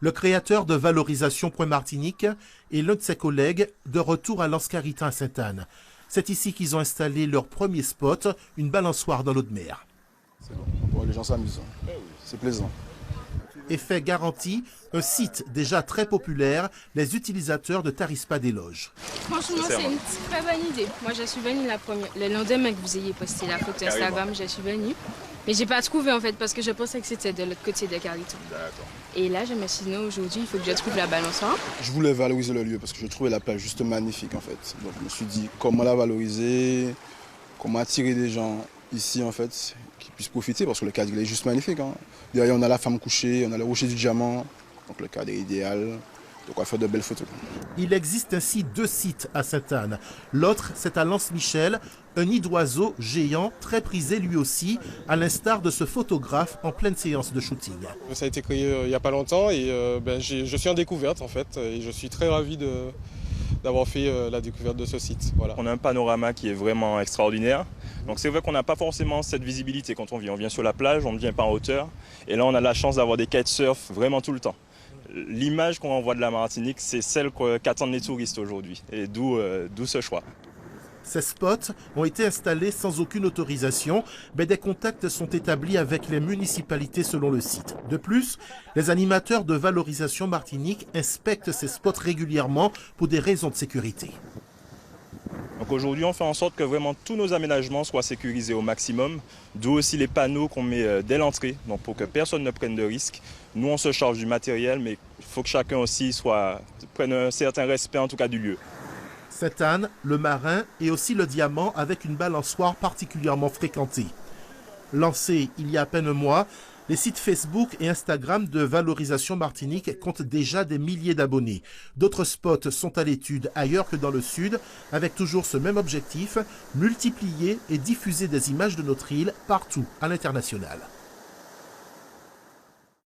Le créateur de Valorisation Point Martinique est l'un de ses collègues de retour à l'Anse Carita à Sainte-Anne. C'est ici qu'ils ont installé leur premier spot, une balançoire dans l'eau de mer. C'est bon, les gens s'amusent, c'est plaisant. Effet garanti, un site déjà très populaire, les utilisateurs de Tarispa délogent. Franchement, c'est une très bonne idée. Moi, je suis venue le lendemain que vous ayez posté la photo Instagram, je suis venue. Mais j'ai pas trouvé en fait parce que je pensais que c'était de l'autre côté de Carleton. Et là, je me suis dit non, aujourd'hui, il faut que je trouve la balançoire. Je voulais valoriser le lieu parce que je trouvais la plage juste magnifique en fait. Donc je me suis dit comment la valoriser, comment attirer des gens ici en fait qui puissent profiter parce que le cadre il est juste magnifique. Derrière on a la femme couchée, on a le rocher du diamant, donc le cadre est idéal. Donc on va faire de belles photos. Il existe ainsi 2 sites à Sainte-Anne. L'autre, c'est à Lens-Michel, un nid d'oiseau géant, très prisé lui aussi, à l'instar de ce photographe en pleine séance de shooting. Ça a été créé il n'y a pas longtemps et je suis en découverte en fait. Et je suis très ravi d'avoir fait la découverte de ce site. Voilà. On a un panorama qui est vraiment extraordinaire. Donc c'est vrai qu'on n'a pas forcément cette visibilité quand on vient. On vient sur la plage, on ne vient pas en hauteur. Et là, on a la chance d'avoir des kitesurf vraiment tout le temps. L'image qu'on envoie de la Martinique, c'est celle qu'attendent les touristes aujourd'hui. Et d'où ce choix. Ces spots ont été installés sans aucune autorisation, mais des contacts sont établis avec les municipalités selon le site. De plus, les animateurs de Valorisation Martinique inspectent ces spots régulièrement pour des raisons de sécurité. Donc aujourd'hui, on fait en sorte que vraiment tous nos aménagements soient sécurisés au maximum, d'où aussi les panneaux qu'on met dès l'entrée, donc pour que personne ne prenne de risques. Nous, on se charge du matériel, mais il faut que chacun aussi prenne un certain respect, en tout cas, du lieu. Sainte-Anne, le Marin et aussi le Diamant avec une balançoire particulièrement fréquentée. Lancés il y a à peine un mois, les sites Facebook et Instagram de Valorisation Martinique comptent déjà des milliers d'abonnés. D'autres spots sont à l'étude ailleurs que dans le sud, avec toujours ce même objectif, multiplier et diffuser des images de notre île partout à l'international.